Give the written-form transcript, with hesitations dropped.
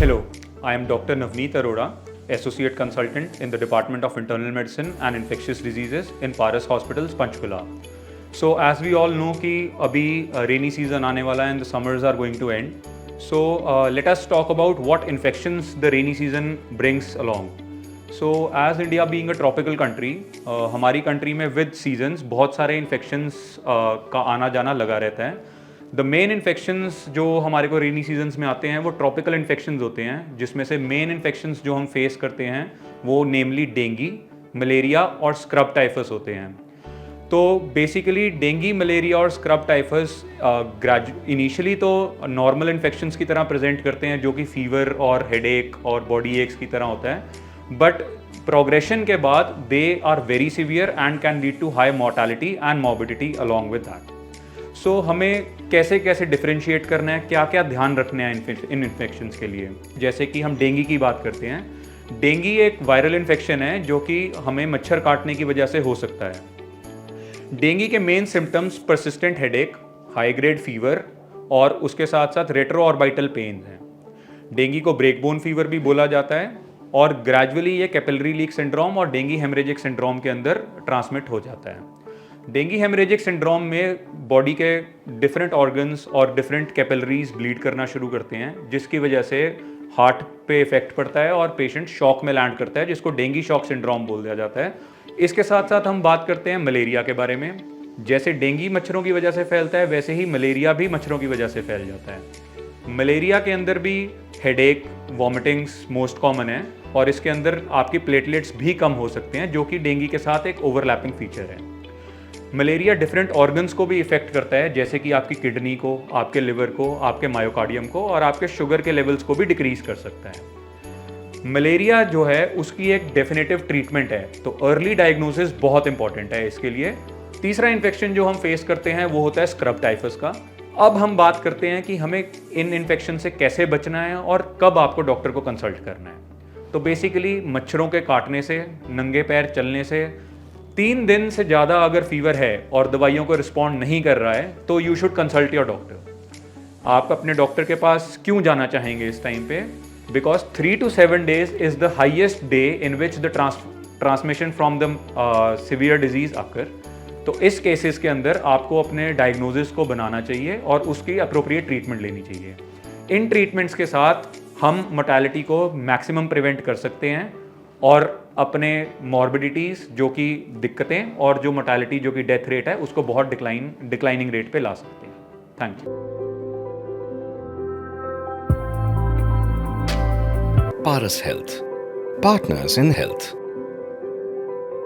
Hello, I am Dr. Navneet Arora, Associate Consultant in the Department of Internal Medicine and Infectious Diseases in Paras Hospitals, Panchkula. So as we all know कि अभी rainy season आने वाला है and the summers are going to end. So let us talk about what infections the rainy season brings along. So as India being a tropical country, हमारी country में with seasons बहुत सारे infections का आना जाना लगा रहता है. द मेन इन्फेक्शंस जो हमारे को रेनी सीजन्स में आते हैं वो ट्रॉपिकल इन्फेक्शंस होते हैं, जिसमें से मेन इन्फेक्शंस जो हम फेस करते हैं वो नेमली डेंगी, मलेरिया और स्क्रब टाइफस होते हैं. तो बेसिकली डेंगी, मलेरिया और स्क्रब टाइफस इनिशियली तो नॉर्मल इन्फेक्शंस की तरह प्रेजेंट करते हैं, जो कि फीवर और हेडेक और बॉडी एक्स की तरह होता है. बट प्रोग्रेशन के बाद they are very severe and can lead to high mortality and morbidity along with that. So हमें कैसे कैसे डिफ्रेंशिएट करना है, क्या क्या ध्यान रखना है इन इन्फेक्शंस के लिए. जैसे कि हम डेंगी की बात करते हैं. डेंगी एक वायरल इन्फेक्शन है जो कि हमें मच्छर काटने की वजह से हो सकता है. डेंगी के main symptoms persistent headache, high grade fever और उसके साथ साथ रेट्रो ऑर्बिटल पेन हैं. डेंगी को ब्रेकबोन फीवर भी बोला जाता है और ग्रेजुअली ये कैपिलरी लीक सिंड्रोम और डेंगी हेमरेजिक सिंड्रोम के अंदर ट्रांसमिट हो जाता है. डेंगी हेमरेजिक सिंड्रोम में बॉडी के डिफरेंट ऑर्गन्स और डिफरेंट कैपिलरीज ब्लीड करना शुरू करते हैं, जिसकी वजह से हार्ट पे इफेक्ट पड़ता है और पेशेंट शॉक में लैंड करता है, जिसको डेंगी शॉक सिंड्रोम बोल दिया जाता है. इसके साथ साथ हम बात करते हैं मलेरिया के बारे में. जैसे डेंगी मच्छरों की वजह से फैलता है, वैसे ही मलेरिया भी मच्छरों की वजह से फैल जाता है. मलेरिया के अंदर भी हेडेक, वॉमिटिंग्स मोस्ट कॉमन है और इसके अंदर आपकी प्लेटलेट्स भी कम हो सकते हैं, जो कि डेंगी के साथ एक ओवरलैपिंग फीचर है. मलेरिया डिफरेंट ऑर्गन्स को भी इफेक्ट करता है, जैसे कि आपकी किडनी को, आपके लिवर को, आपके मायोकार्डियम को और आपके शुगर के लेवल्स को भी डिक्रीज कर सकता है. मलेरिया जो है उसकी एक डेफिनेटिव ट्रीटमेंट है, तो अर्ली डायग्नोसिस बहुत इंपॉर्टेंट है इसके लिए. तीसरा इन्फेक्शन जो हम फेस करते हैं वो होता है स्क्रब टाइफस का. अब हम बात करते हैं कि हमें इन इन्फेक्शन से कैसे बचना है और कब आपको डॉक्टर को कंसल्ट करना है. तो बेसिकली मच्छरों के काटने से, नंगे पैर चलने से, 3 दिन से ज़्यादा अगर फीवर है और दवाइयों को रिस्पॉन्ड नहीं कर रहा है तो you should consult your doctor. आप अपने डॉक्टर के पास क्यों जाना चाहेंगे इस टाइम पे? Because 3 to 7 days is the highest day in which the transmission from the severe disease occur. तो इस केसेस के अंदर आपको अपने डायग्नोसिस को बनाना चाहिए और उसकी अप्रोप्रिएट ट्रीटमेंट लेनी चाहिए. इन ट्रीटमेंट्स के साथ हम मोर्टेलिटी को मैक्सिमम प्रिवेंट कर सकते हैं और अपने मॉर्बिडिटीज़ जो कि दिक्कतें और जो मोर्टेलिटी जो कि डेथ रेट है उसको बहुत डिक्लाइनिंग रेट पे ला सकते हैं. Thank you. Paras Health. Partners in Health.